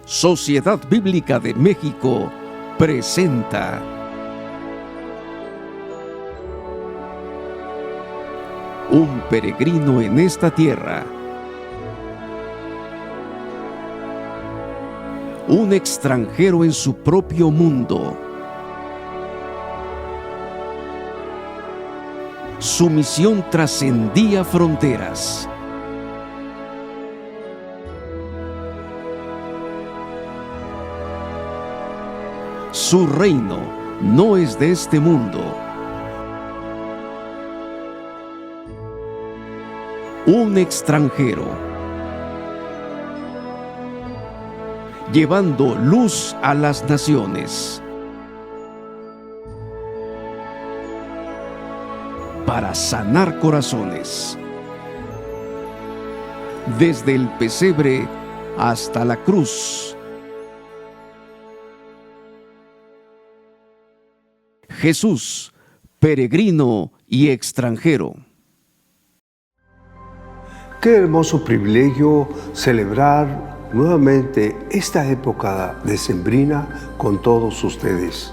Sociedad Bíblica de México presenta Un peregrino en esta tierra. Un extranjero en su propio mundo. Su misión trascendía fronteras. Su reino no es de este mundo. Un extranjero, llevando luz a las naciones, para sanar corazones, desde el pesebre hasta la cruz. Jesús, peregrino y extranjero. Qué hermoso privilegio celebrar nuevamente esta época decembrina con todos ustedes.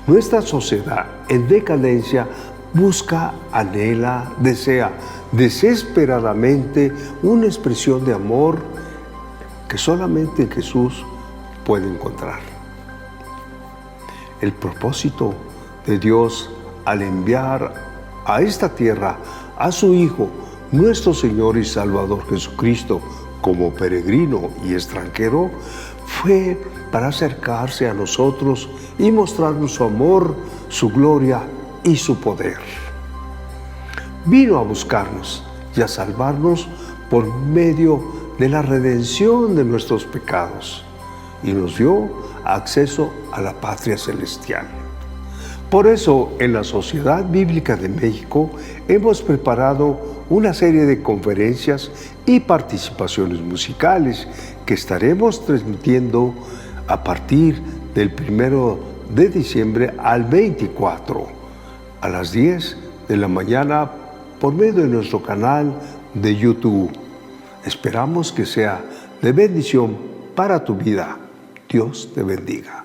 Nuestra sociedad en decadencia busca, anhela, desea desesperadamente una expresión de amor que solamente en Jesús puede encontrar. El propósito de Dios al enviar a esta tierra a su Hijo, nuestro Señor y Salvador Jesucristo, como peregrino y extranjero, fue para acercarse a nosotros y mostrarnos su amor, su gloria y su poder. Vino a buscarnos y a salvarnos por medio de la redención de nuestros pecados y nos dio acceso a la patria celestial. Por eso, en la Sociedad Bíblica de México hemos preparado una serie de conferencias y participaciones musicales que estaremos transmitiendo a partir del 1 de diciembre al 24, a las 10 de la mañana por medio de nuestro canal de YouTube. Esperamos que sea de bendición para tu vida. Dios te bendiga.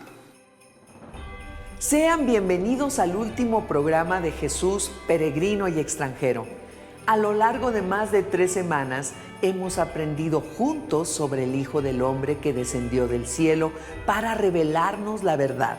Sean bienvenidos al último programa de Jesús, peregrino y extranjero. A lo largo de más de 3 semanas hemos aprendido juntos sobre el Hijo del Hombre que descendió del cielo para revelarnos la verdad.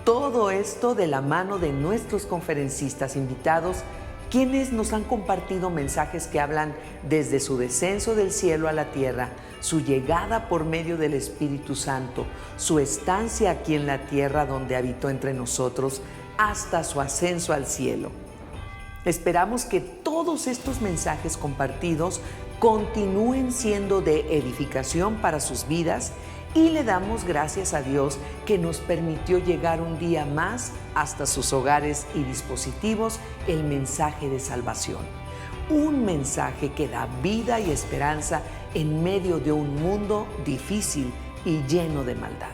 Todo esto de la mano de nuestros conferencistas invitados, quienes nos han compartido mensajes que hablan desde su descenso del cielo a la tierra, su llegada por medio del Espíritu Santo, su estancia aquí en la tierra donde habitó entre nosotros, hasta su ascenso al cielo. Esperamos que todos estos mensajes compartidos continúen siendo de edificación para sus vidas y le damos gracias a Dios que nos permitió llegar un día más hasta sus hogares y dispositivos el mensaje de salvación. Un mensaje que da vida y esperanza en medio de un mundo difícil y lleno de maldad.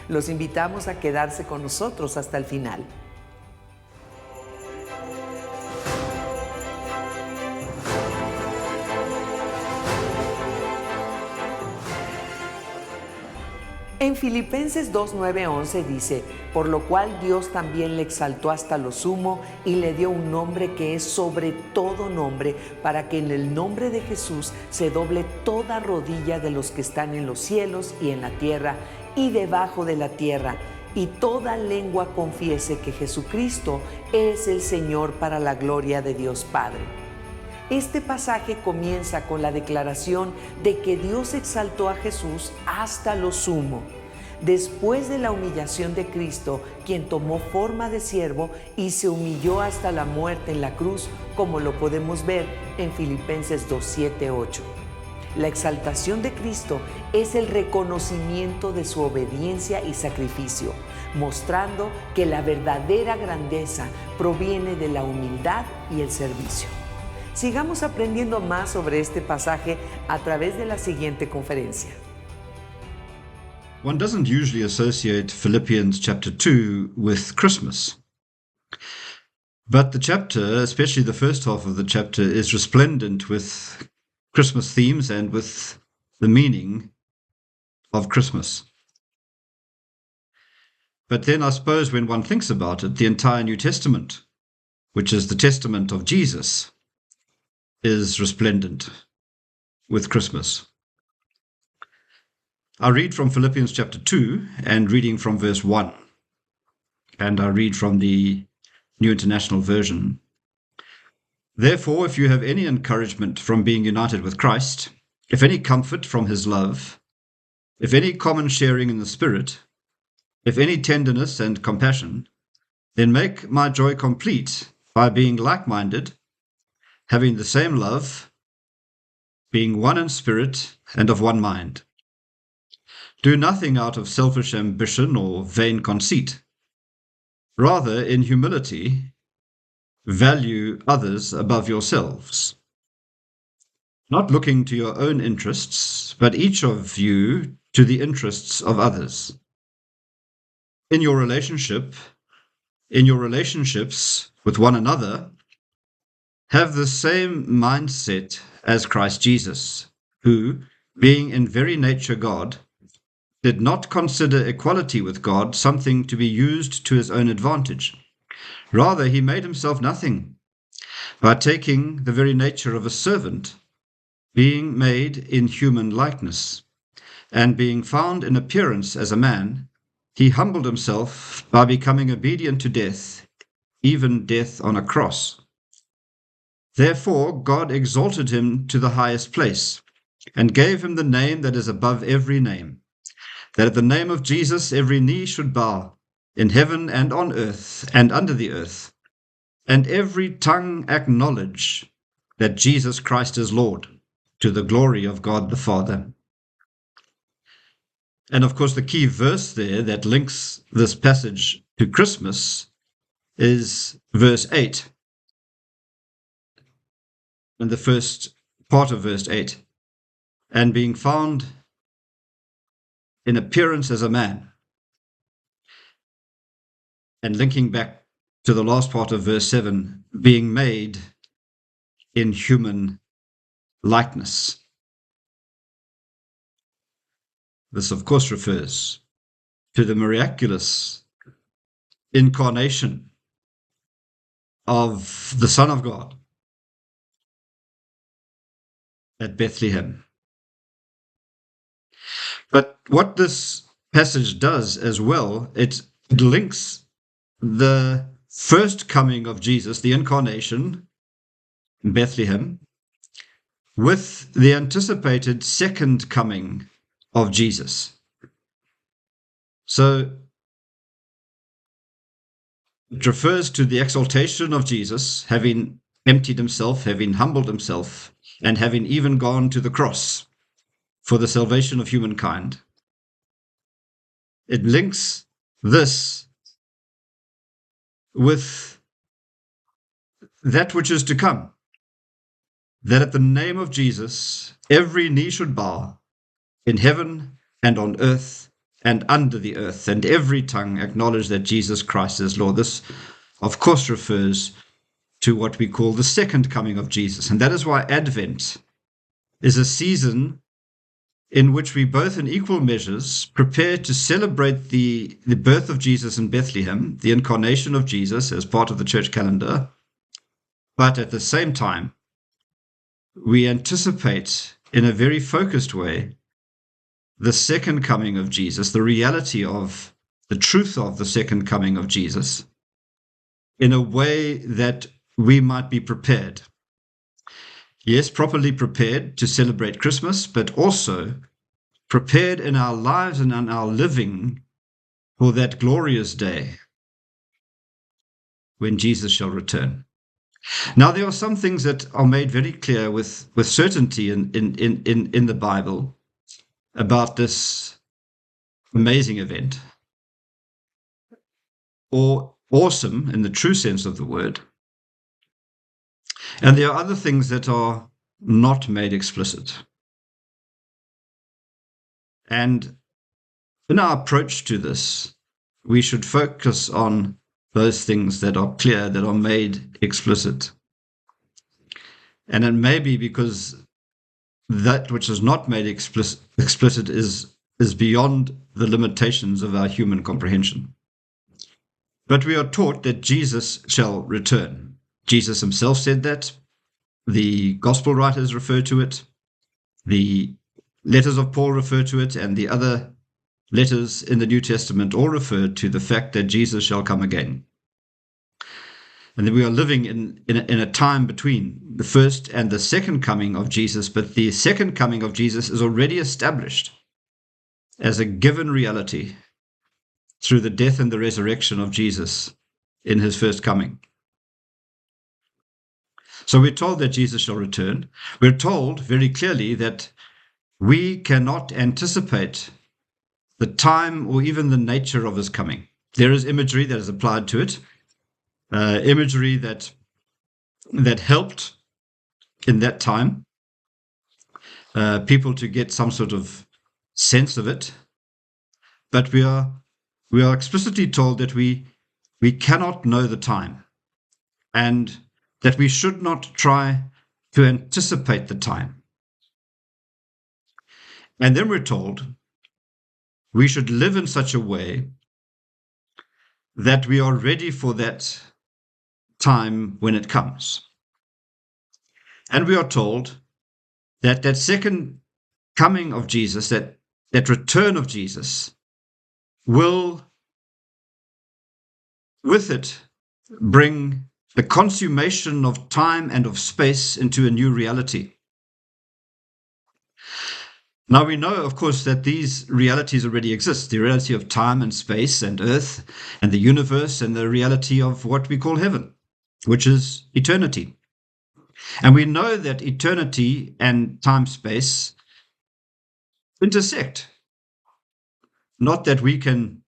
Los invitamos a quedarse con nosotros hasta el final. En Filipenses 2:9-11 dice: por lo cual Dios también le exaltó hasta lo sumo y le dio un nombre que es sobre todo nombre, para que en el nombre de Jesús se doble toda rodilla de los que están en los cielos y en la tierra y debajo de la tierra, y toda lengua confiese que Jesucristo es el Señor, para la gloria de Dios Padre. Este pasaje comienza con la declaración de que Dios exaltó a Jesús hasta lo sumo. Después de la humillación de Cristo, quien tomó forma de siervo y se humilló hasta la muerte en la cruz, como lo podemos ver en Filipenses 2:7-8. La exaltación de Cristo es el reconocimiento de su obediencia y sacrificio, mostrando que la verdadera grandeza proviene de la humildad y el servicio. Sigamos aprendiendo más sobre este pasaje a través de la siguiente conferencia. One doesn't usually associate Philippians chapter 2 with Christmas. But the chapter, especially the first half of the chapter, is resplendent with Christmas themes and with the meaning of Christmas. But then I suppose when one thinks about it, the entire New Testament, which is the testament of Jesus, is resplendent with Christmas. I read from Philippians chapter 2 and reading from verse 1, and I read from the New International Version. Therefore, if you have any encouragement from being united with Christ, if any comfort from his love, if any common sharing in the Spirit, if any tenderness and compassion, then make my joy complete by being like-minded, having the same love, being one in spirit and of one mind. Do nothing out of selfish ambition or vain conceit. Rather, in humility, value others above yourselves, not looking to your own interests, but each of you to the interests of others. In your relationships with one another, have the same mindset as Christ Jesus, who, being in very nature God, did not consider equality with God something to be used to his own advantage. Rather, he made himself nothing, by taking the very nature of a servant, being made in human likeness, and being found in appearance as a man, he humbled himself by becoming obedient to death, even death on a cross. Therefore God exalted him to the highest place, and gave him the name that is above every name, that at the name of Jesus every knee should bow, in heaven and on earth and under the earth, and every tongue acknowledge that Jesus Christ is Lord, to the glory of God the Father. And of course, the key verse there that links this passage to Christmas is verse 8. And the first part of verse 8. And being found in appearance as a man. And linking back to the last part of verse 7, being made in human likeness. This, of course, refers to the miraculous incarnation of the Son of God at Bethlehem. But what this passage does as well, it links the first coming of Jesus, the incarnation in Bethlehem, with the anticipated second coming of Jesus. So it refers to the exaltation of Jesus, having emptied himself, having humbled himself, and having even gone to the cross for the salvation of humankind. It links this with that which is to come, that at the name of Jesus every knee should bow, in heaven and on earth and under the earth, and every tongue acknowledge that Jesus Christ is Lord. This, of course, refers to what we call the second coming of Jesus. And that is why Advent is a season in which we both in equal measures prepare to celebrate the birth of Jesus in Bethlehem, the incarnation of Jesus as part of the church calendar, but at the same time, we anticipate in a very focused way the second coming of Jesus, the reality of the truth of the second coming of Jesus, in a way that we might be prepared. Yes, properly prepared to celebrate Christmas, but also prepared in our lives and in our living for that glorious day when Jesus shall return. Now, there are some things that are made very clear with certainty in the Bible about this amazing event, or awesome in the true sense of the word. And there are other things that are not made explicit. And in our approach to this, we should focus on those things that are clear, that are made explicit. And it may be because that which is not made explicit is is beyond the limitations of our human comprehension. But we are taught that Jesus shall return. Jesus himself said that. The gospel writers refer to it. The letters of Paul refer to it, and the other letters in the New Testament all refer to the fact that Jesus shall come again. And that we are living in a time between the first and the second coming of Jesus, but the second coming of Jesus is already established as a given reality through the death and the resurrection of Jesus in his first coming. So we're told that Jesus shall return. We're told very clearly that we cannot anticipate the time or even the nature of his coming. There is imagery that is applied to it, imagery that helped in that time people to get some sort of sense of it. But we are explicitly told that we cannot know the time, and that we should not try to anticipate the time. And then we're told we should live in such a way that we are ready for that time when it comes. And we are told that that second coming of Jesus, that return of Jesus, will with it bring the consummation of time and of space into a new reality. Now we know, of course, that these realities already exist, the reality of time and space and earth and the universe, and the reality of what we call heaven, which is eternity. And we know that eternity and time-space intersect. Not that we can,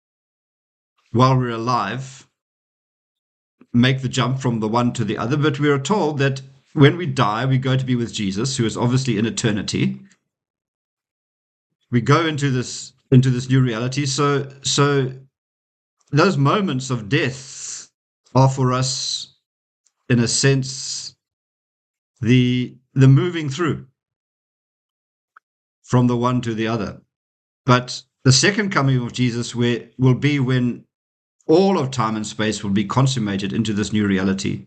while we're alive, make the jump from the one to the other, but we are told that when we die, we go to be with Jesus, who is obviously in eternity. We go into this new reality. So those moments of death are for us, in a sense, the moving through from the one to the other. But the second coming of Jesus will be when all of time and space will be consummated into this new reality.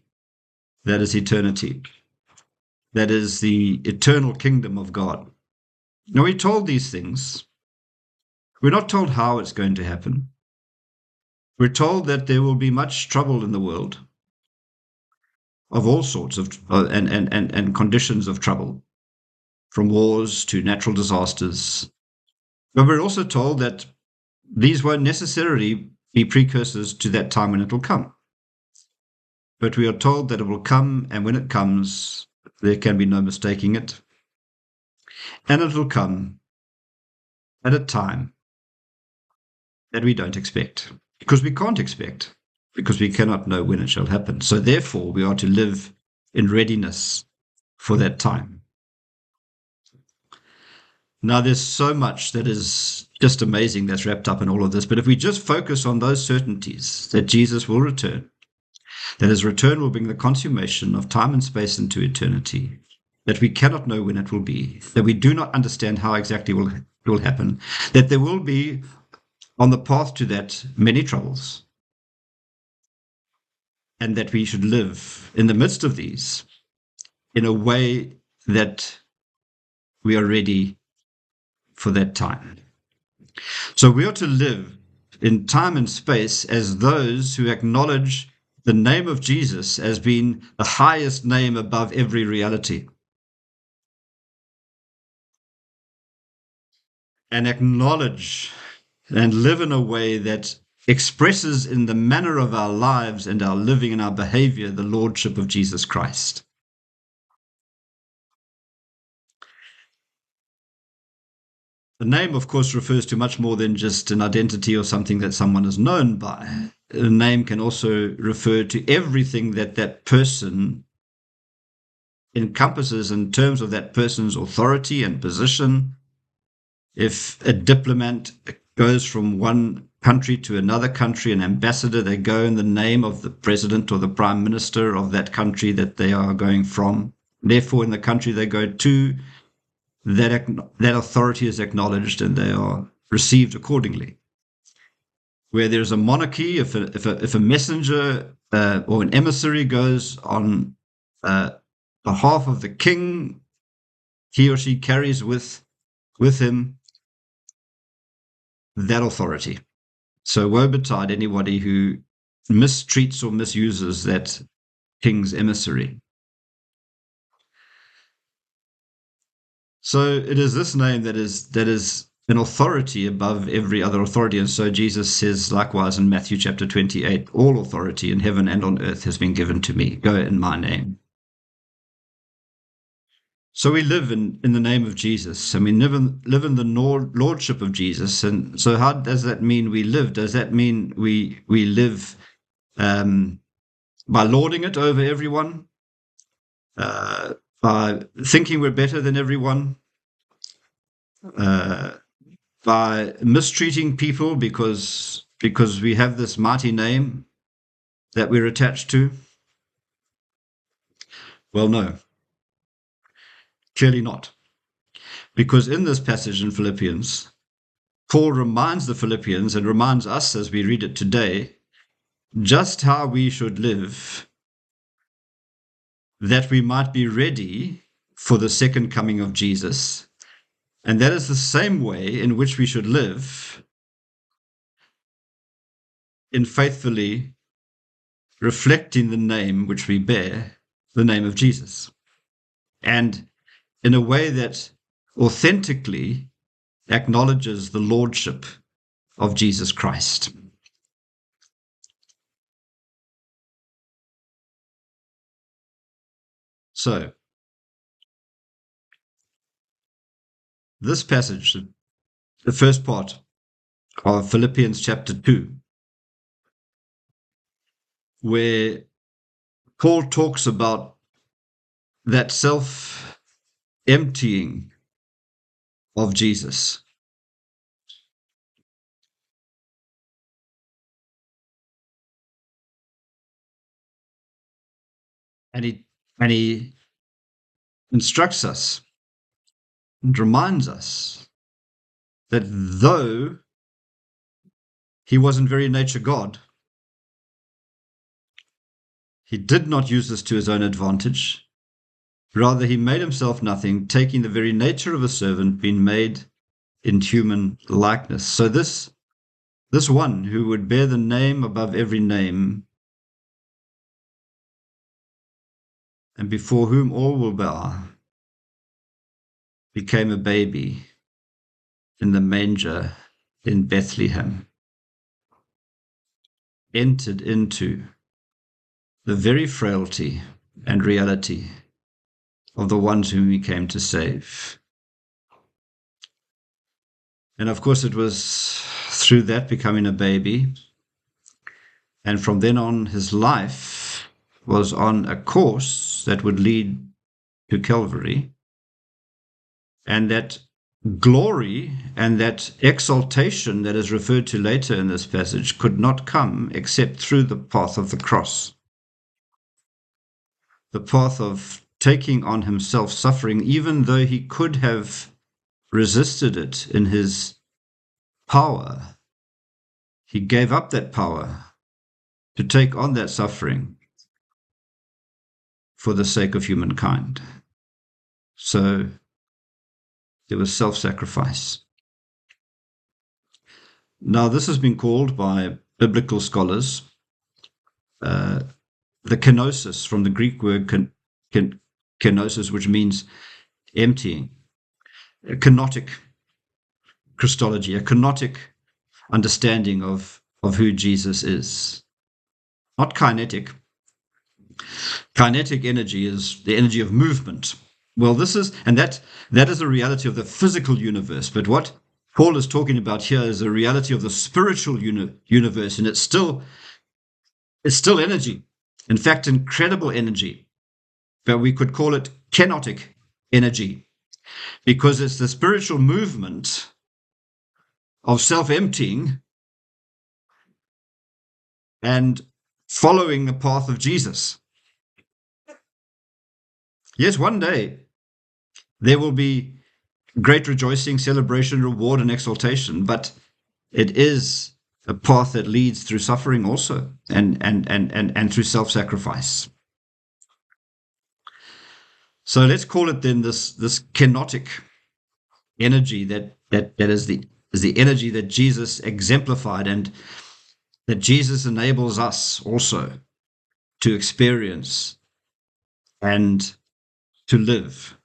That is eternity. That is the eternal kingdom of God. Now, we're told these things. We're not told how it's going to happen. We're told that there will be much trouble in the world, of all sorts of and conditions of trouble, from wars to natural disasters. But we're also told that these won't necessarily be precursors to that time when it will come. But we are told that it will come, and when it comes, there can be no mistaking it. And it will come at a time that we don't expect, because we can't expect, because we cannot know when it shall happen. So therefore, we are to live in readiness for that time. Now, there's so much that is just amazing that's wrapped up in all of this. But if we just focus on those certainties that Jesus will return, that his return will bring the consummation of time and space into eternity, that we cannot know when it will be, that we do not understand how exactly it will happen, that there will be on the path to that many troubles, and that we should live in the midst of these in a way that we are ready for that time. So we are to live in time and space as those who acknowledge the name of Jesus as being the highest name above every reality, and acknowledge and live in a way that expresses in the manner of our lives and our living and our behavior the Lordship of Jesus Christ. The name, of course, refers to much more than just an identity or something that someone is known by. The name can also refer to everything that that person encompasses in terms of that person's authority and position. If a diplomat goes from one country to another country, an ambassador, they go in the name of the president or the prime minister of that country that they are going from. Therefore, in the country they go to, that authority is acknowledged, and they are received accordingly. Where there's a monarchy, if a messenger or an emissary goes on behalf of the king, he or she carries with him that authority. So woe betide anybody who mistreats or misuses that king's emissary. So it is this name that is an authority above every other authority. And so Jesus says likewise in Matthew chapter 28, all authority in heaven and on earth has been given to me. Go in my name. So we live in the name of Jesus, and we live in the lordship of Jesus. And so how does that mean we live? Does that mean we live by lording it over everyone? By thinking we're better than everyone? By mistreating people because we have this mighty name that we're attached to? Well, no. Clearly not. Because in this passage in Philippians, Paul reminds the Philippians and reminds us as we read it today just how we should live, that we might be ready for the second coming of Jesus. And that is the same way in which we should live in faithfully reflecting the name which we bear, the name of Jesus. And in a way that authentically acknowledges the lordship of Jesus Christ. So, this passage, the first part of Philippians chapter 2, where Paul talks about that self-emptying of Jesus. And he instructs us and reminds us that though he was in very nature God, he did not use this to his own advantage. Rather, he made himself nothing, taking the very nature of a servant, being made in human likeness. So this one who would bear the name above every name, and before whom all will bow, became a baby in the manger in Bethlehem, entered into the very frailty and reality of the ones whom he came to save. And of course it was through that becoming a baby, and from then on his life was on a course that would lead to Calvary, and that glory and that exaltation that is referred to later in this passage could not come except through the path of the cross, the path of taking on himself suffering, even though he could have resisted it in his power. He gave up that power to take on that suffering for the sake of humankind. So there was self-sacrifice. Now, this has been called by biblical scholars the kenosis, from the Greek word kenosis, which means emptying. A kenotic Christology, a kenotic understanding of who Jesus is. Not kinetic. Kinetic energy is the energy of movement. Well, that is a reality of the physical universe. But what Paul is talking about here is a reality of the spiritual universe, and it's still energy. In fact, incredible energy. But we could call it kenotic energy, because it's the spiritual movement of self-emptying and following the path of Jesus. Yes, one day there will be great rejoicing, celebration, reward, and exaltation, but it is a path that leads through suffering also, and through self-sacrifice. So let's call it then this kenotic energy that is the energy that Jesus exemplified, and that Jesus enables us also to experience and to live.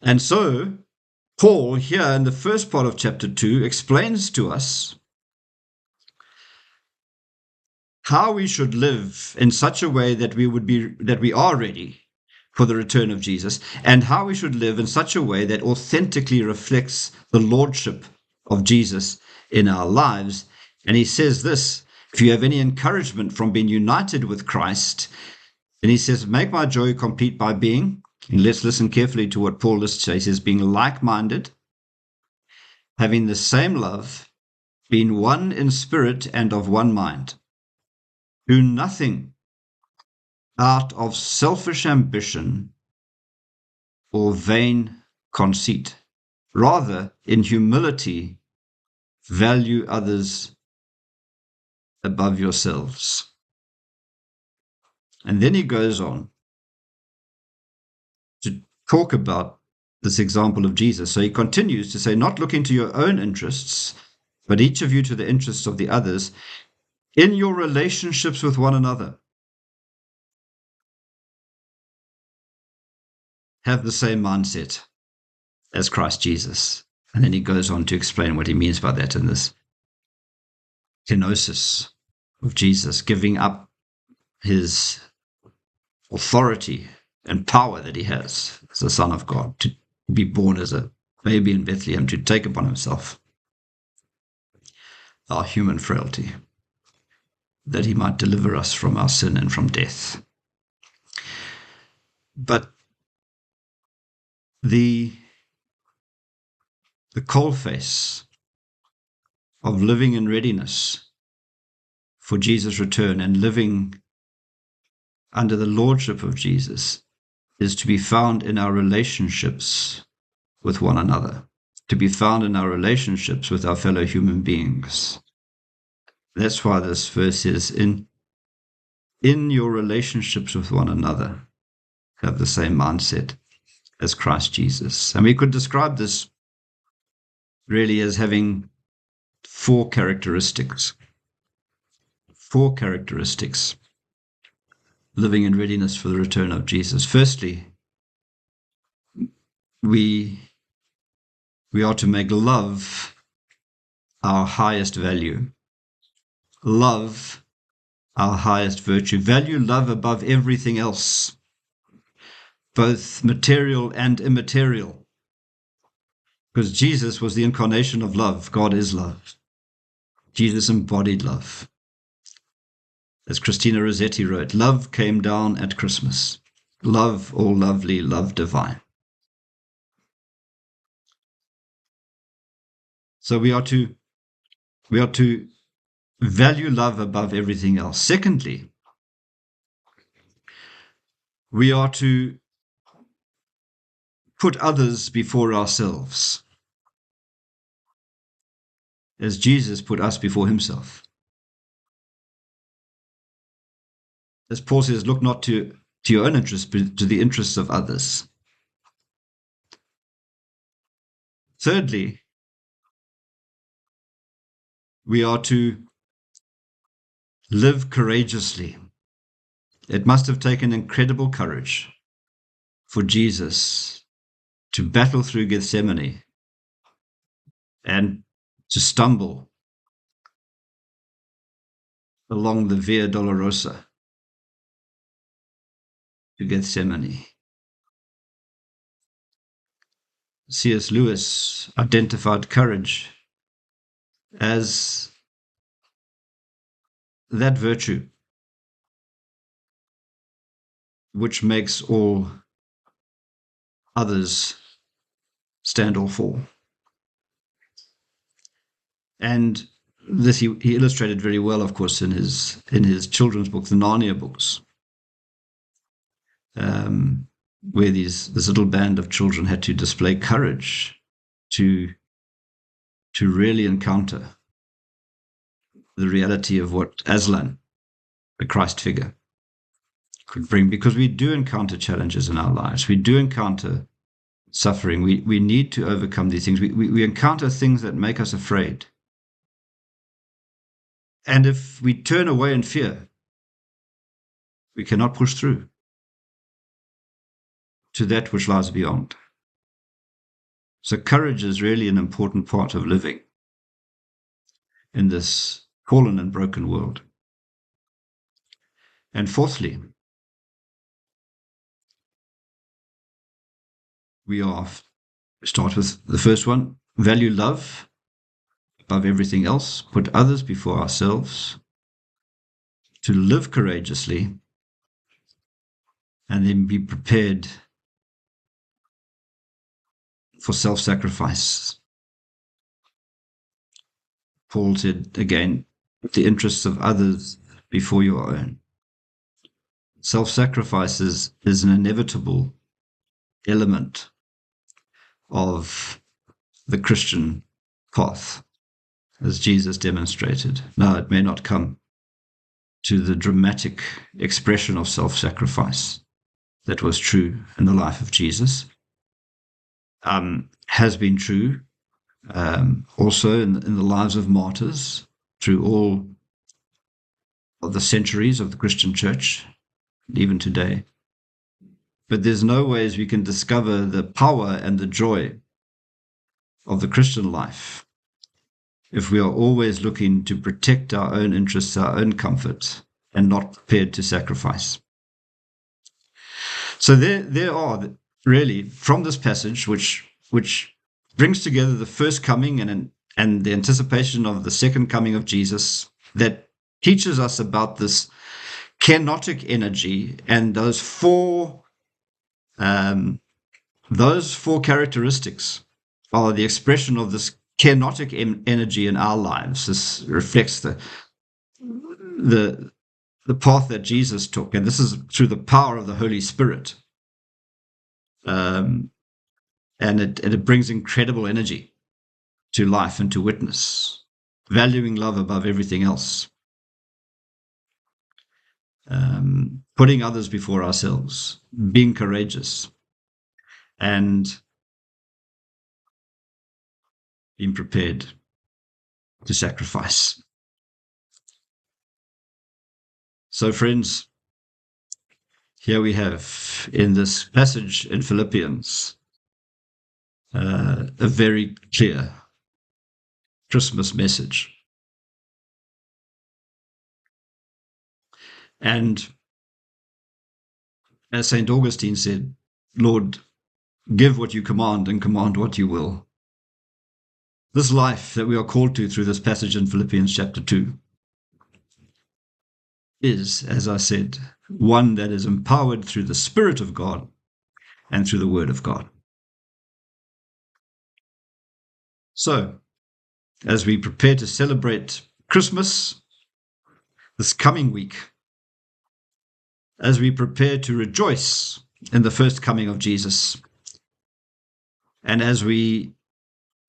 And so Paul here in the first part of chapter 2 explains to us how we should live in such a way that we are ready for the return of Jesus, and how we should live in such a way that authentically reflects the lordship of Jesus in our lives. And he says this: if you have any encouragement from being united with Christ, then he says, make my joy complete by being, and let's listen carefully to what Paul lists. He says, being like-minded, having the same love, being one in spirit and of one mind. Do nothing out of selfish ambition or vain conceit. Rather, in humility, value others above yourselves. And then he goes on to talk about this example of Jesus. So he continues to say, not looking to your own interests, but each of you to the interests of the others in your relationships with one another. Have the same mindset as Christ Jesus. And then he goes on to explain what he means by that in this kenosis of Jesus, giving up his authority and power that he has as the Son of God, to be born as a baby in Bethlehem, to take upon himself our human frailty, that he might deliver us from our sin and from death. But the coalface of living in readiness for Jesus' return and living under the lordship of Jesus is to be found in our relationships with one another, to be found in our relationships with our fellow human beings. That's why this verse is, in your relationships with one another, have the same mindset as Christ Jesus. And we could describe this really as having four characteristics living in readiness for the return of Jesus. Firstly, we are to make love our highest value, love our highest virtue, value love above everything else, both material and immaterial, because Jesus was the incarnation of love. God is love. Jesus embodied love. As Christina Rossetti wrote, love came down at Christmas. Love all lovely, love divine. So we are to value love above everything else. Secondly, we are to put others before ourselves, as Jesus put us before himself. As Paul says, look not to your own interests, but to the interests of others. Thirdly, we are to live courageously. It must have taken incredible courage for Jesus to battle through Gethsemane and to stumble along the Via Dolorosa to Gethsemane. C.S. Lewis identified courage as that virtue which makes all others stand or fall. And this he illustrated very well, of course, in his children's book, the Narnia books. where this little band of children had to display courage to really encounter the reality of what Aslan, the Christ figure, could bring. Because we do encounter challenges in our lives. We do encounter suffering. We need to overcome these things. We encounter things that make us afraid. And if we turn away in fear, we cannot push through to that which lies beyond. So courage is really an important part of living in this fallen and broken world. And fourthly, we start with the first one: value love above everything else, put others before ourselves, to live courageously, and then be prepared for self-sacrifice. Paul said again, the interests of others before your own. Self-sacrifice is an inevitable element of the Christian path, as Jesus demonstrated. Now, it may not come to the dramatic expression of self-sacrifice that was true in the life of Jesus, has been true also in the lives of martyrs through all of the centuries of the Christian church, even today. But there's no ways we can discover the power and the joy of the Christian life if we are always looking to protect our own interests, our own comfort, and not prepared to sacrifice. So there are really, from this passage, which brings together the first coming and the anticipation of the second coming of Jesus, that teaches us about this kenotic energy and those four characteristics are the expression of this kenotic energy in our lives. This reflects the path that Jesus took, and this is through the power of the Holy Spirit. And it brings incredible energy to life and to witness, valuing love above everything else, putting others before ourselves, being courageous, and being prepared to sacrifice. So, friends, here we have in this passage in Philippians a very clear Christmas message. And as St. Augustine said, Lord, give what you command and command what you will. This life that we are called to through this passage in Philippians chapter 2 is, as I said, one that is empowered through the Spirit of God and through the Word of God. So, as we prepare to celebrate Christmas this coming week, as we prepare to rejoice in the first coming of Jesus, and as we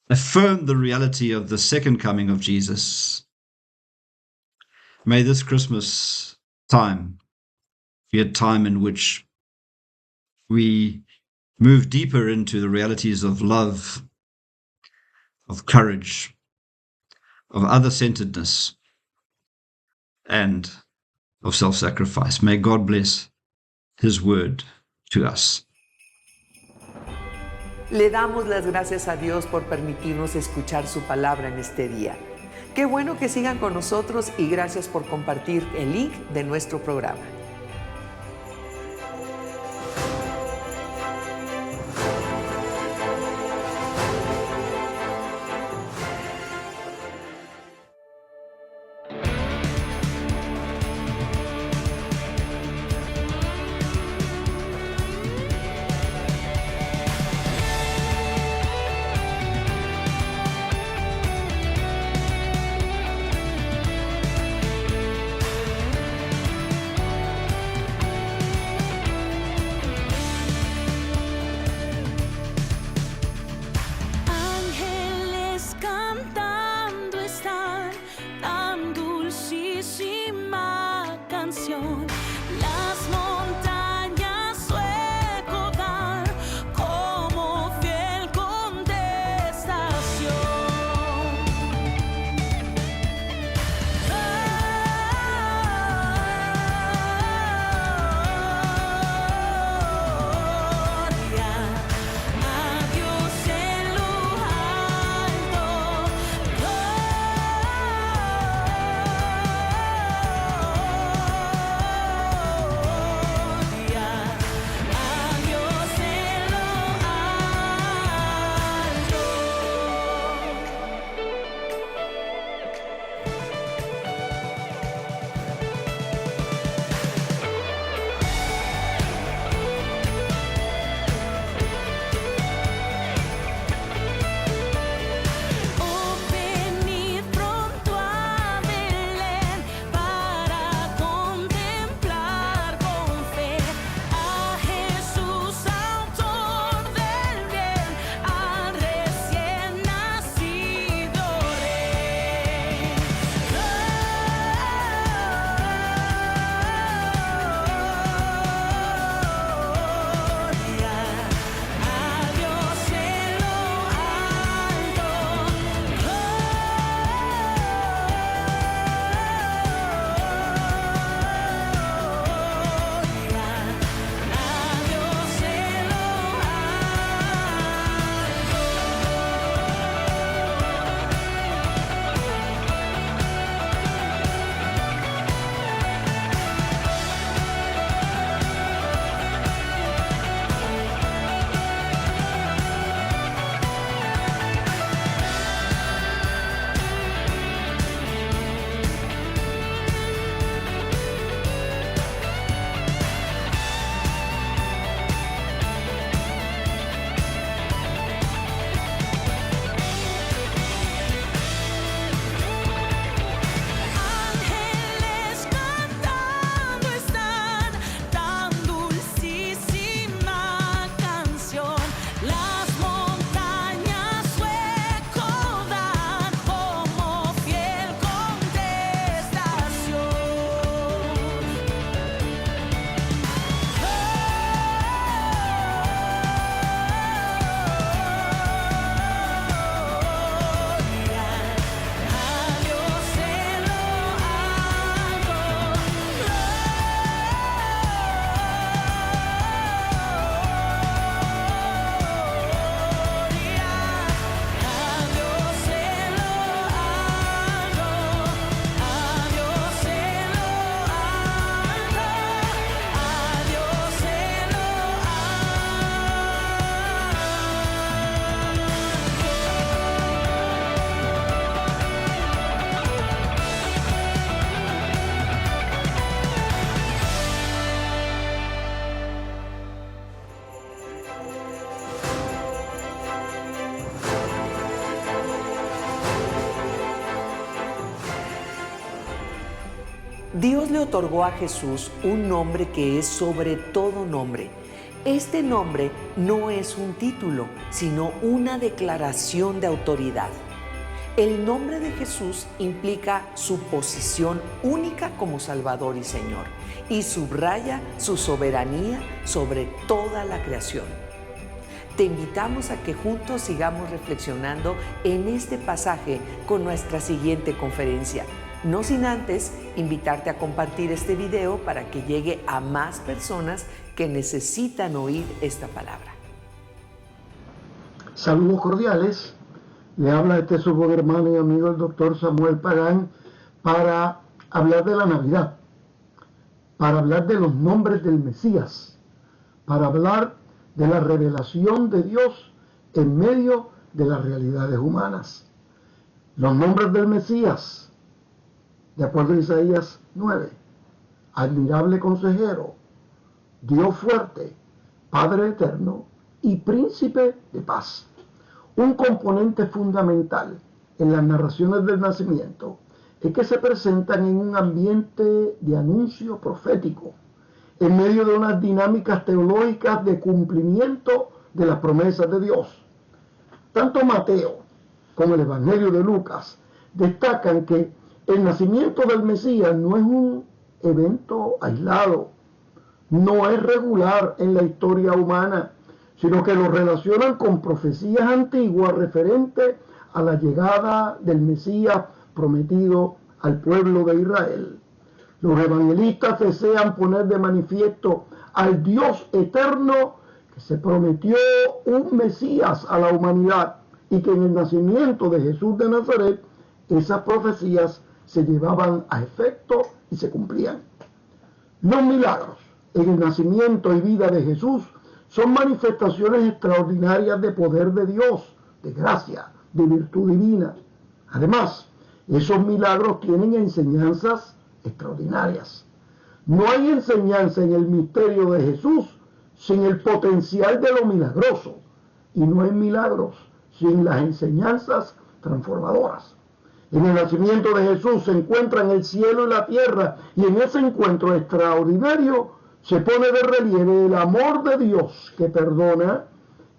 affirm the reality of the second coming of Jesus, may this Christmas time be a time in which we move deeper into the realities of love, of courage, of other-centeredness, and of self-sacrifice. May God bless His word to us. Le damos las gracias a Dios por permitirnos escuchar su palabra en este día. Qué bueno que sigan con nosotros y gracias por compartir el link de nuestro programa. Dios le otorgó a Jesús un nombre que es sobre todo nombre. Este nombre no es un título, sino una declaración de autoridad. El nombre de Jesús implica su posición única como Salvador y Señor y subraya su soberanía sobre toda la creación. Te invitamos a que juntos sigamos reflexionando en este pasaje con nuestra siguiente conferencia. No sin antes invitarte a compartir este video para que llegue a más personas que necesitan oír esta palabra. Saludos cordiales. Le habla su buen hermano y amigo el doctor Samuel Pagán para hablar de la Navidad, para hablar de los nombres del Mesías, para hablar de la revelación de Dios en medio de las realidades humanas. Los nombres del Mesías, de acuerdo a Isaías 9, admirable consejero, Dios fuerte, Padre eterno y príncipe de paz. Un componente fundamental en las narraciones del nacimiento es que se presentan en un ambiente de anuncio profético, en medio de unas dinámicas teológicas de cumplimiento de las promesas de Dios. Tanto Mateo como el Evangelio de Lucas destacan que el nacimiento del Mesías no es un evento aislado, no es regular en la historia humana, sino que lo relacionan con profecías antiguas referentes a la llegada del Mesías prometido al pueblo de Israel. Los evangelistas desean poner de manifiesto al Dios eterno que se prometió un Mesías a la humanidad y que en el nacimiento de Jesús de Nazaret esas profecías se llevaban a efecto y se cumplían. Los milagros en el nacimiento y vida de Jesús son manifestaciones extraordinarias de poder de Dios, de gracia, de virtud divina. Además, esos milagros tienen enseñanzas extraordinarias. No hay enseñanza en el misterio de Jesús sin el potencial de lo milagroso, y no hay milagros sin las enseñanzas transformadoras. En el nacimiento de Jesús se encuentran el cielo y la tierra, y en ese encuentro extraordinario se pone de relieve el amor de Dios que perdona,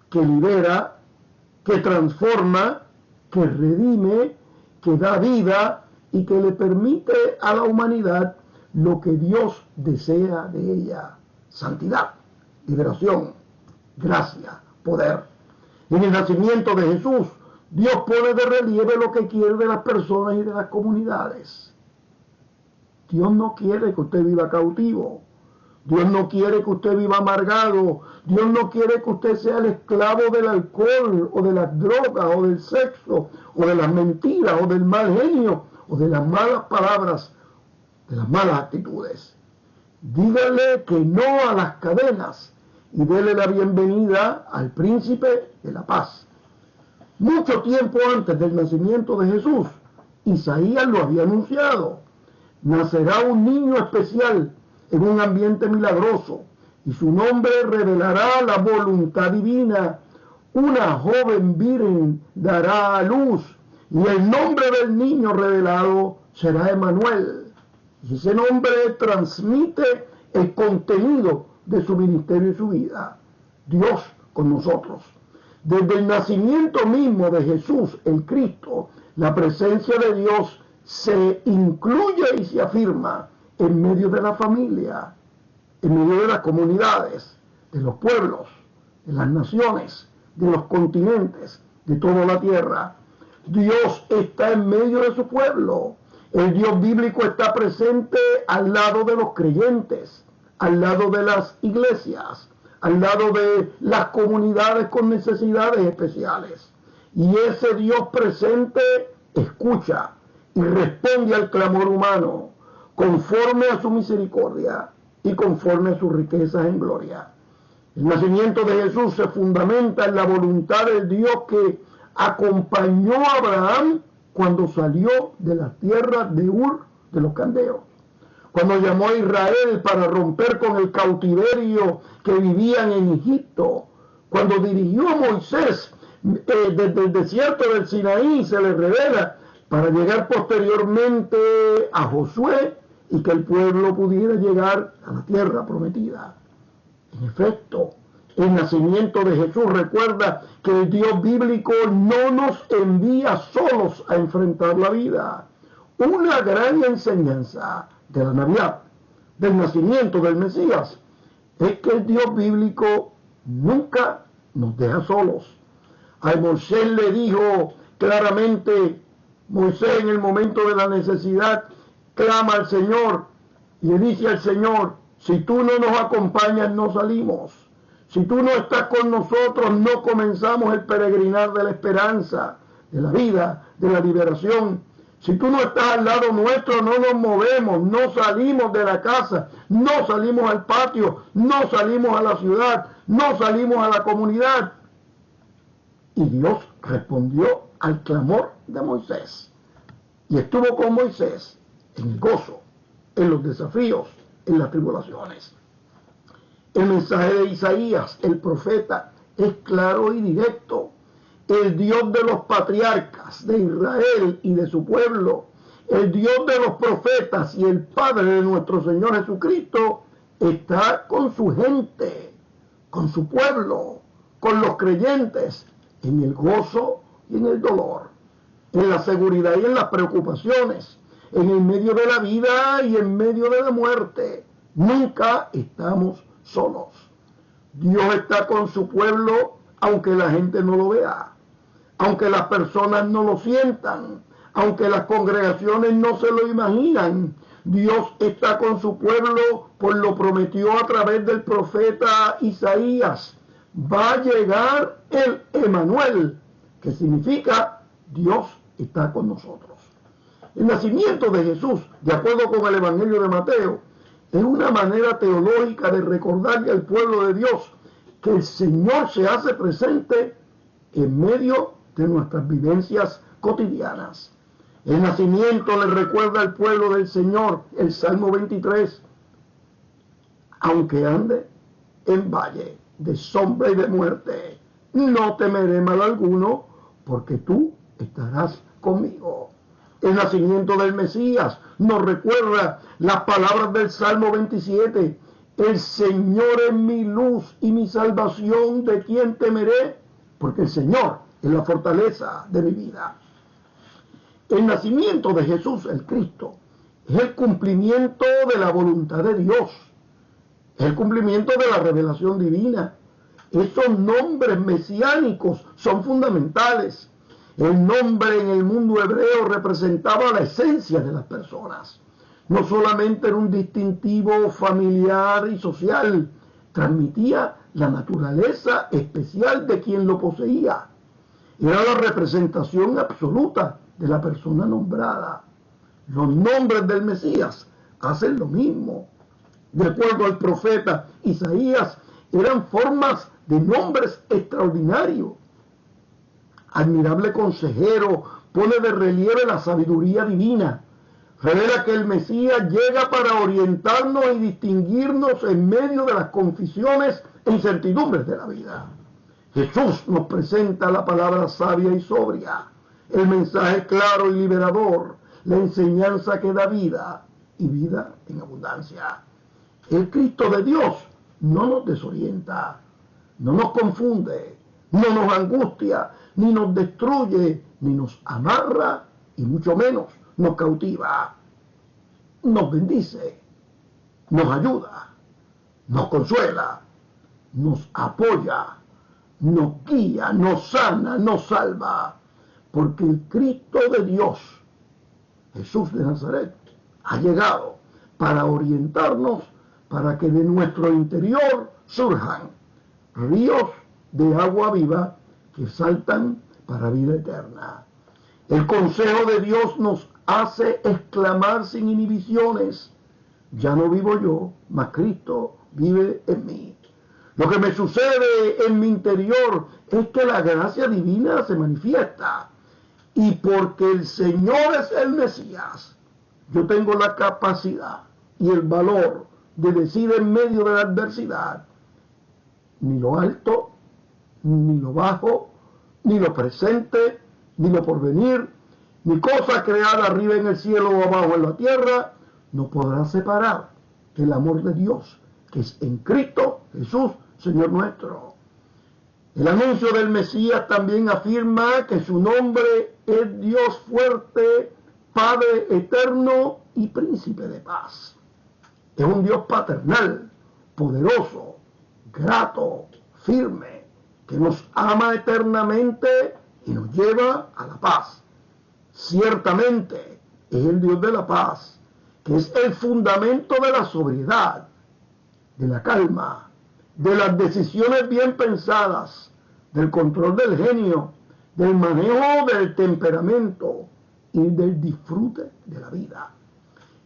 que libera, que transforma, que redime, que da vida y que le permite a la humanidad lo que Dios desea de ella: santidad, liberación, gracia, poder. En el nacimiento de Jesús, Dios pone de relieve lo que quiere de las personas y de las comunidades. Dios no quiere que usted viva cautivo. Dios no quiere que usted viva amargado. Dios no quiere que usted sea el esclavo del alcohol o de las drogas o del sexo o de las mentiras o del mal genio o de las malas palabras, de las malas actitudes. Dígale que no a las cadenas y dele la bienvenida al príncipe de la paz. Mucho tiempo antes del nacimiento de Jesús, Isaías lo había anunciado. Nacerá un niño especial en un ambiente milagroso, y su nombre revelará la voluntad divina. Una joven virgen dará a luz, y el nombre del niño revelado será Emmanuel. Y ese nombre transmite el contenido de su ministerio y su vida: Dios con nosotros. Desde el nacimiento mismo de Jesús, el Cristo, la presencia de Dios se incluye y se afirma en medio de la familia, en medio de las comunidades, de los pueblos, de las naciones, de los continentes, de toda la tierra. Dios está en medio de su pueblo. El Dios bíblico está presente al lado de los creyentes, al lado de las iglesias, al lado de las comunidades con necesidades especiales. Y ese Dios presente escucha y responde al clamor humano, conforme a su misericordia y conforme a sus riquezas en gloria. El nacimiento de Jesús se fundamenta en la voluntad del Dios que acompañó a Abraham cuando salió de la tierra de Ur de los Caldeos, cuando llamó a Israel para romper con el cautiverio que vivían en Egipto, cuando dirigió a Moisés desde el desierto del Sinaí, se le revela, para llegar posteriormente a Josué y que el pueblo pudiera llegar a la tierra prometida. En efecto, el nacimiento de Jesús recuerda que el Dios bíblico no nos envía solos a enfrentar la vida. Una gran enseñanza de la Navidad, del nacimiento del Mesías, es que el Dios bíblico nunca nos deja solos. A Moisés le dijo claramente, Moisés en el momento de la necesidad clama al Señor y le dice al Señor, si tú no nos acompañas no salimos. Si tú no estás con nosotros, no comenzamos el peregrinar de la esperanza, de la vida, de la liberación. Si tú no estás al lado nuestro, no nos movemos, no salimos de la casa, no salimos al patio, no salimos a la ciudad, no salimos a la comunidad. Y Dios respondió al clamor de Moisés. Y estuvo con Moisés en el gozo, en los desafíos, en las tribulaciones. El mensaje de Isaías, el profeta, es claro y directo. El Dios de los patriarcas de Israel y de su pueblo, el Dios de los profetas y el Padre de nuestro Señor Jesucristo, está con su gente, con su pueblo, con los creyentes, en el gozo y en el dolor, en la seguridad y en las preocupaciones, en el medio de la vida y en medio de la muerte. Nunca estamos solos. Dios está con su pueblo aunque la gente no lo vea, aunque las personas no lo sientan, aunque las congregaciones no se lo imaginan. Dios está con su pueblo, pues lo prometió a través del profeta Isaías. Va a llegar el Emanuel, que significa Dios está con nosotros. El nacimiento de Jesús, de acuerdo con el Evangelio de Mateo, es una manera teológica de recordarle al pueblo de Dios que el Señor se hace presente en medio de nuestras vivencias cotidianas. El nacimiento le recuerda al pueblo del Señor, el Salmo 23, aunque ande en valle de sombra y de muerte, no temeré mal alguno, porque tú estarás conmigo. El nacimiento del Mesías nos recuerda las palabras del Salmo 27, el Señor es mi luz y mi salvación, ¿de quién temeré? Porque el Señor es la fortaleza de mi vida. El nacimiento de Jesús, el Cristo, es el cumplimiento de la voluntad de Dios, es el cumplimiento de la revelación divina. Esos nombres mesiánicos son fundamentales. El nombre en el mundo hebreo representaba la esencia de las personas. No solamente era un distintivo familiar y social, transmitía la naturaleza especial de quien lo poseía. Era la representación absoluta de la persona nombrada. Los nombres del Mesías hacen lo mismo. De acuerdo al profeta Isaías, eran formas de nombres extraordinarios. Admirable consejero pone de relieve la sabiduría divina. Revela que el Mesías llega para orientarnos y distinguirnos en medio de las confusiones e incertidumbres de la vida. Jesús nos presenta la palabra sabia y sobria, el mensaje claro y liberador, la enseñanza que da vida y vida en abundancia. El Cristo de Dios no nos desorienta, no nos confunde, no nos angustia, ni nos destruye, ni nos amarra, y mucho menos nos cautiva. Nos bendice, nos ayuda, nos consuela, nos apoya, nos guía, nos sana, nos salva, porque el Cristo de Dios, Jesús de Nazaret, ha llegado para orientarnos, para que de nuestro interior surjan ríos de agua viva que saltan para vida eterna. El consejo de Dios nos hace exclamar sin inhibiciones: ya no vivo yo, mas Cristo vive en mí. Lo que me sucede en mi interior es que la gracia divina se manifiesta. Y porque el Señor es el Mesías, yo tengo la capacidad y el valor de decir en medio de la adversidad: ni lo alto, ni lo bajo, ni lo presente, ni lo porvenir, ni cosa creada arriba en el cielo o abajo en la tierra, no podrá separar el amor de Dios, que es en Cristo Jesús, Señor nuestro. El anuncio del Mesías también afirma que su nombre es Dios fuerte, Padre eterno y Príncipe de paz. Es un Dios paternal, poderoso, grato, firme, que nos ama eternamente y nos lleva a la paz. Ciertamente es el Dios de la paz, que es el fundamento de la sobriedad, de la calma, de las decisiones bien pensadas, del control del genio, del manejo del temperamento y del disfrute de la vida.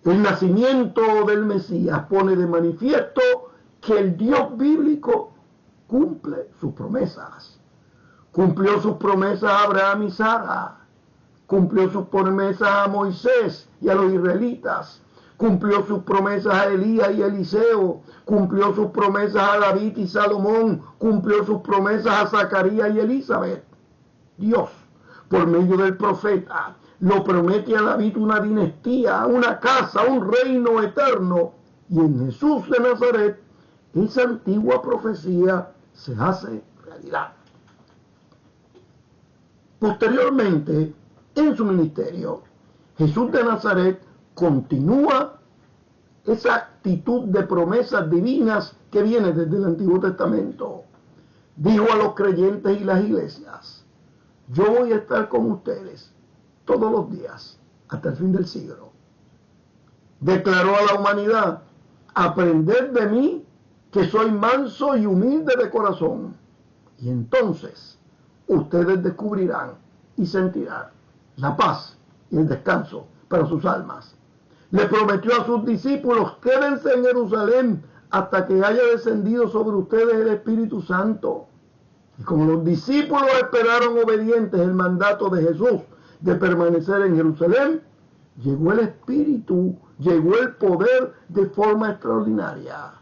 El nacimiento del Mesías pone de manifiesto que el Dios bíblico cumple sus promesas. Cumplió sus promesas a Abraham y Sara. Cumplió sus promesas a Moisés y a los israelitas. Cumplió sus promesas a Elías y Eliseo. Cumplió sus promesas a David y Salomón. Cumplió sus promesas a Zacarías y Elizabeth. Dios, por medio del profeta, lo promete a David una dinastía, una casa, un reino eterno. Y en Jesús de Nazaret, esa antigua profecía se hace realidad. Posteriormente, en su ministerio, Jesús de Nazaret continúa esa actitud de promesas divinas que viene desde el Antiguo Testamento. Dijo a los creyentes y las iglesias: yo voy a estar con ustedes todos los días hasta el fin del siglo. Declaró a la humanidad: aprended de mí, que soy manso y humilde de corazón, y entonces ustedes descubrirán y sentirán la paz y el descanso para sus almas. Le prometió a sus discípulos: quédense en Jerusalén hasta que haya descendido sobre ustedes el Espíritu Santo. Y como los discípulos esperaron obedientes el mandato de Jesús de permanecer en Jerusalén, llegó el Espíritu, llegó el poder de forma extraordinaria.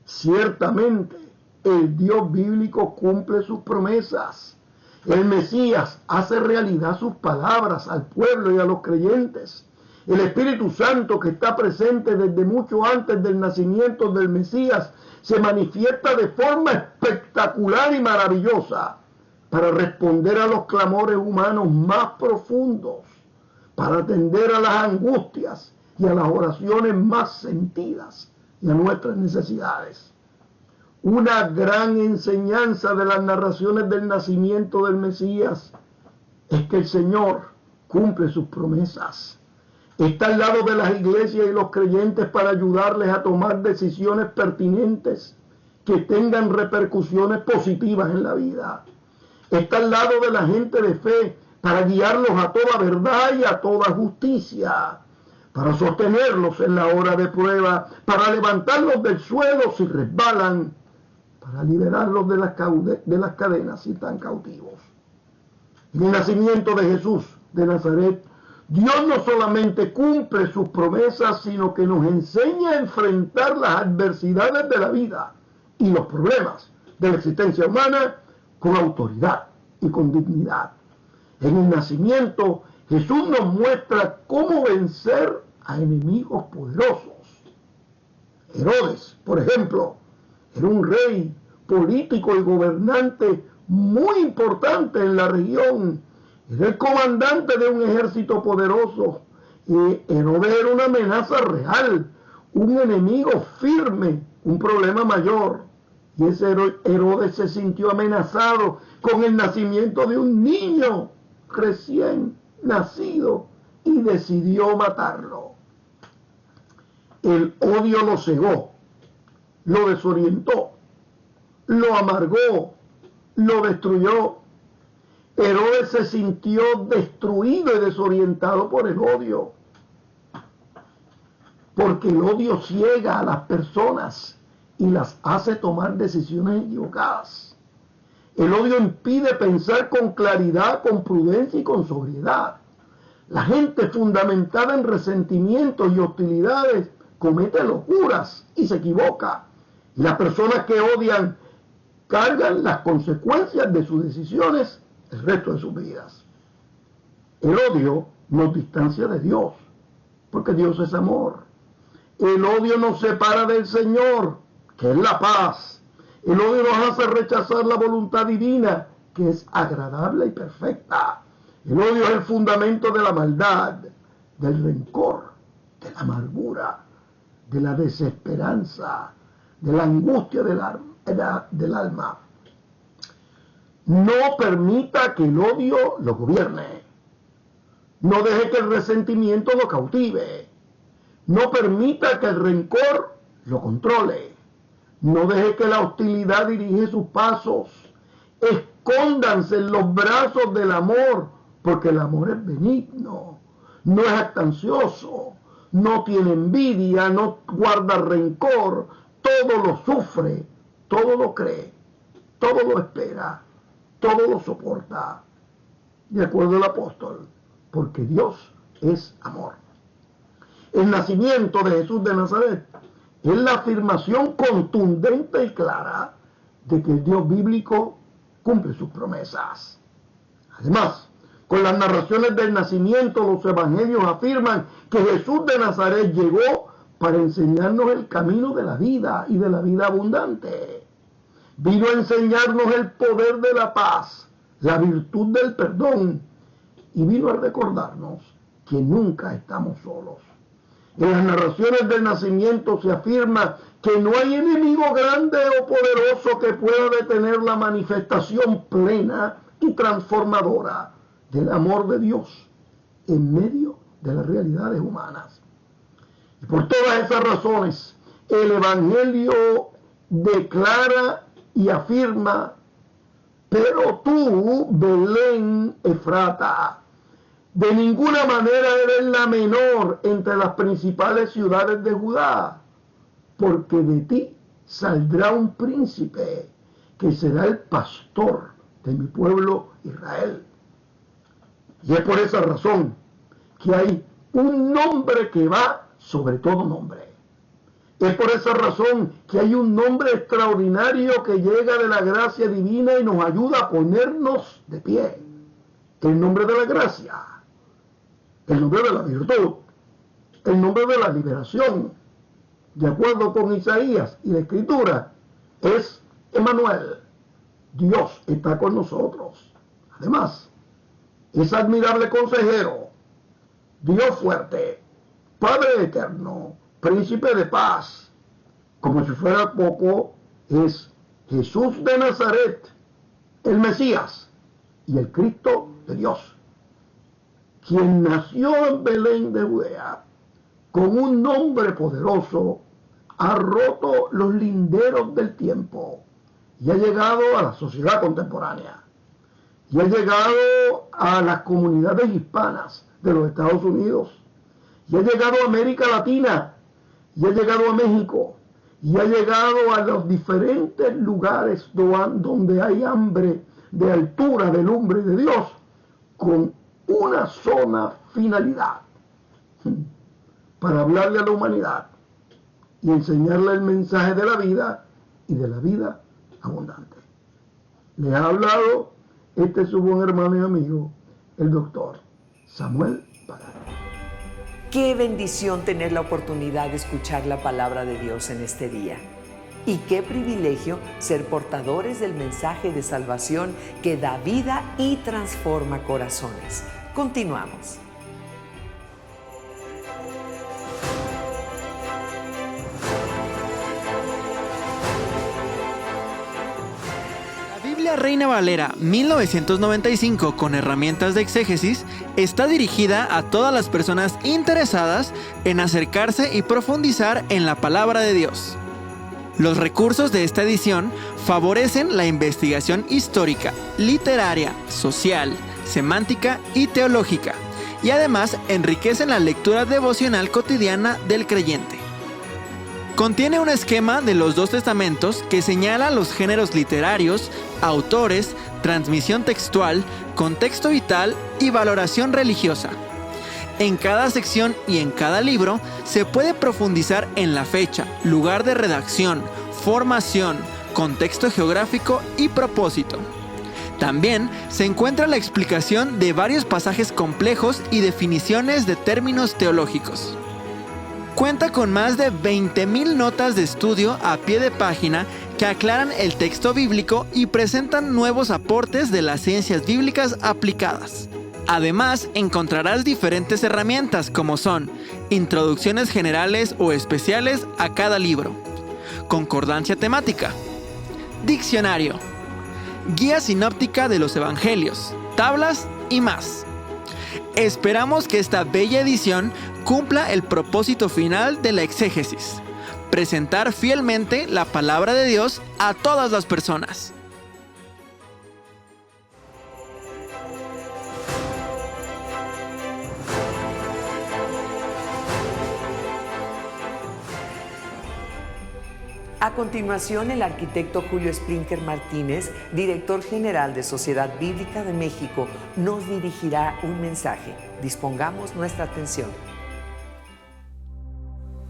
Ciertamente, el Dios bíblico cumple sus promesas. El Mesías hace realidad sus palabras al pueblo y a los creyentes. El Espíritu Santo, que está presente desde mucho antes del nacimiento del Mesías, se manifiesta de forma espectacular y maravillosa para responder a los clamores humanos más profundos, para atender a las angustias y a las oraciones más sentidas y a nuestras necesidades. Una gran enseñanza de las narraciones del nacimiento del Mesías es que el Señor cumple sus promesas. Está al lado de las iglesias y los creyentes para ayudarles a tomar decisiones pertinentes que tengan repercusiones positivas en la vida. Está al lado de la gente de fe para guiarlos a toda verdad y a toda justicia, para sostenerlos en la hora de prueba, para levantarlos del suelo si resbalan, para liberarlos de las cadenas si están cautivos. En el nacimiento de Jesús de Nazaret, Dios no solamente cumple sus promesas, sino que nos enseña a enfrentar las adversidades de la vida y los problemas de la existencia humana con autoridad y con dignidad. En el nacimiento, Jesús nos muestra cómo vencer a enemigos poderosos. Herodes, por ejemplo, era un rey político y gobernante muy importante en la región. Era el comandante de un ejército poderoso. Y Herodes era una amenaza real, un enemigo firme, un problema mayor. Y ese Herodes se sintió amenazado con el nacimiento de un niño recién nacido y decidió matarlo. El odio lo cegó, lo desorientó, lo amargó, lo destruyó. Herodes se sintió destruido y desorientado por el odio, porque el odio ciega a las personas y las hace tomar decisiones equivocadas. El odio impide pensar con claridad, con prudencia y con sobriedad. La gente fundamentada en resentimientos y hostilidades comete locuras y se equivoca. Y las personas que odian cargan las consecuencias de sus decisiones el resto de sus vidas. El odio nos distancia de Dios porque Dios es amor. El odio nos separa del Señor, que es la paz. El odio nos hace rechazar la voluntad divina, que es agradable y perfecta. El odio es el fundamento de la maldad, del rencor, de la amargura, de la desesperanza, de la angustia del alma. No permita que el odio lo gobierne. No deje que el resentimiento lo cautive. No permita que el rencor lo controle. No deje que la hostilidad dirija sus pasos. Escóndanse en los brazos del amor, porque el amor es benigno, no es jactancioso, no tiene envidia, no guarda rencor, todo lo sufre, todo lo cree, todo lo espera, todo lo soporta. De acuerdo al apóstol, porque Dios es amor. El nacimiento de Jesús de Nazaret es la afirmación contundente y clara de que el Dios bíblico cumple sus promesas. Además, con las narraciones del nacimiento, los evangelios afirman que Jesús de Nazaret llegó para enseñarnos el camino de la vida y de la vida abundante. Vino a enseñarnos el poder de la paz, la virtud del perdón, y vino a recordarnos que nunca estamos solos. En las narraciones del nacimiento se afirma que no hay enemigo grande o poderoso que pueda detener la manifestación plena y transformadora del amor de Dios en medio de las realidades humanas. Y por todas esas razones, el Evangelio declara y afirma: pero tú, Belén Efrata, de ninguna manera eres la menor entre las principales ciudades de Judá, porque de ti saldrá un príncipe que será el pastor de mi pueblo Israel. Y es por esa razón que hay un nombre que va sobre todo nombre. Es por esa razón que hay un nombre extraordinario que llega de la gracia divina y nos ayuda a ponernos de pie. El nombre de la gracia, el nombre de la virtud, el nombre de la liberación, de acuerdo con Isaías y la Escritura, es Emmanuel. Dios está con nosotros. Además, es admirable consejero, Dios fuerte, Padre eterno, Príncipe de paz. Como si fuera poco, es Jesús de Nazaret, el Mesías y el Cristo de Dios, quien nació en Belén de Judea con un nombre poderoso, ha roto los linderos del tiempo y ha llegado a la sociedad contemporánea y ha llegado a las comunidades hispanas de los Estados Unidos y ha llegado a América Latina y ha llegado a México y ha llegado a los diferentes lugares donde hay hambre de altura, de lumbre de Dios, con una sola finalidad: para hablarle a la humanidad y enseñarle el mensaje de la vida y de la vida abundante. Le ha hablado su buen hermano y amigo, el doctor Samuel Pagán. Qué bendición tener la oportunidad de escuchar la palabra de Dios en este día. Y qué privilegio ser portadores del mensaje de salvación que da vida y transforma corazones. Continuamos. La Reina Valera 1995 con herramientas de exégesis está dirigida a todas las personas interesadas en acercarse y profundizar en la palabra de Dios. Los recursos de esta edición favorecen la investigación histórica, literaria, social, semántica y teológica, y además enriquecen la lectura devocional cotidiana del creyente. Contiene un esquema de los dos testamentos que señala los géneros literarios, autores, transmisión textual, contexto vital y valoración religiosa. En cada sección y en cada libro se puede profundizar en la fecha, lugar de redacción, formación, contexto geográfico y propósito. También se encuentra la explicación de varios pasajes complejos y definiciones de términos teológicos. Cuenta con más de 20,000 notas de estudio a pie de página que aclaran el texto bíblico y presentan nuevos aportes de las ciencias bíblicas aplicadas. Además, encontrarás diferentes herramientas como son introducciones generales o especiales a cada libro, concordancia temática, diccionario, guía sinóptica de los evangelios, tablas y más. Esperamos que esta bella edición cumpla el propósito final de la exégesis: presentar fielmente la palabra de Dios a todas las personas. A continuación, el arquitecto Julio Springer Martínez, director general de Sociedad Bíblica de México, nos dirigirá un mensaje. Dispongamos nuestra atención.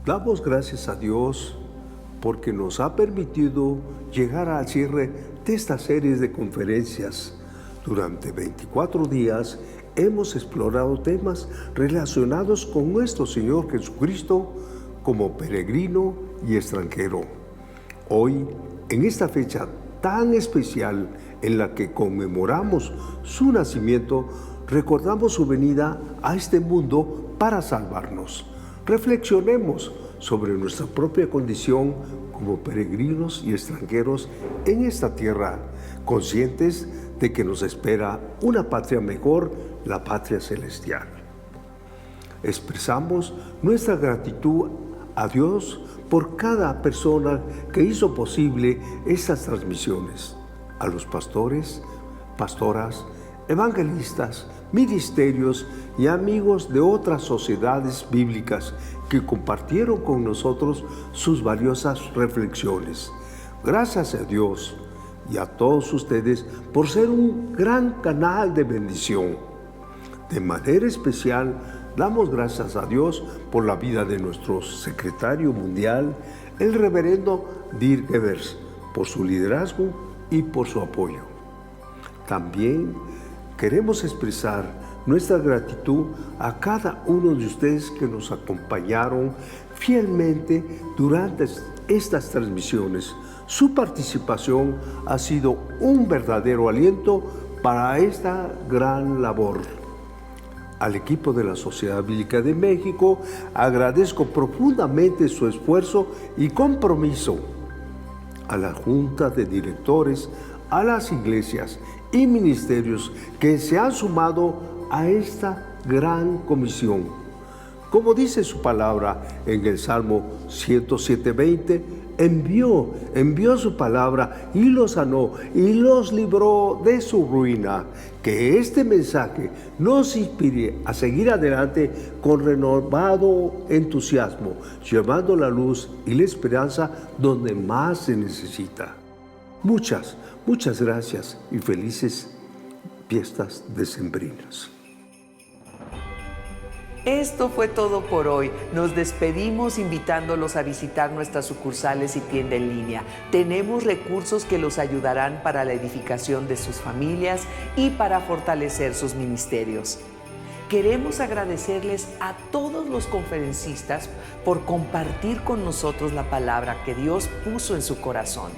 Damos gracias a Dios porque nos ha permitido llegar al cierre de esta serie de conferencias. Durante 24 días hemos explorado temas relacionados con nuestro Señor Jesucristo como peregrino y extranjero. Hoy, en esta fecha tan especial en la que conmemoramos su nacimiento, recordamos su venida a este mundo para salvarnos. Reflexionemos sobre nuestra propia condición como peregrinos y extranjeros en esta tierra, conscientes de que nos espera una patria mejor, la patria celestial. Expresamos nuestra gratitud a Dios por cada persona que hizo posible estas transmisiones, a los pastores, pastoras, evangelistas, ministerios y amigos de otras sociedades bíblicas que compartieron con nosotros sus valiosas reflexiones. Gracias a Dios y a todos ustedes por ser un gran canal de bendición. De manera especial, damos gracias a Dios por la vida de nuestro secretario mundial, el reverendo Dirk Evers, por su liderazgo y por su apoyo. También queremos expresar nuestra gratitud a cada uno de ustedes que nos acompañaron fielmente durante estas transmisiones. Su participación ha sido un verdadero aliento para esta gran labor. Al equipo de la Sociedad Bíblica de México agradezco profundamente su esfuerzo y compromiso. A la Junta de Directores, a las iglesias y ministerios que se han sumado a esta gran comisión. Como dice su palabra en el Salmo 107:20, envió su palabra y los sanó y los libró de su ruina. Que este mensaje nos inspire a seguir adelante con renovado entusiasmo, llevando la luz y la esperanza donde más se necesita. Muchas gracias y felices fiestas decembrinas. Esto fue todo por hoy. Nos despedimos invitándolos a visitar nuestras sucursales y tienda en línea. Tenemos recursos que los ayudarán para la edificación de sus familias y para fortalecer sus ministerios. Queremos agradecerles a todos los conferencistas por compartir con nosotros la palabra que Dios puso en su corazón.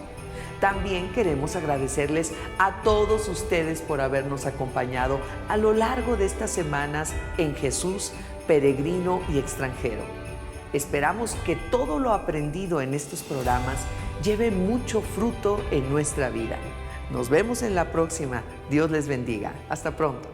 También queremos agradecerles a todos ustedes por habernos acompañado a lo largo de estas semanas en Jesús, peregrino y extranjero. Esperamos que todo lo aprendido en estos programas lleve mucho fruto en nuestra vida. Nos vemos en la próxima. Dios les bendiga. Hasta pronto.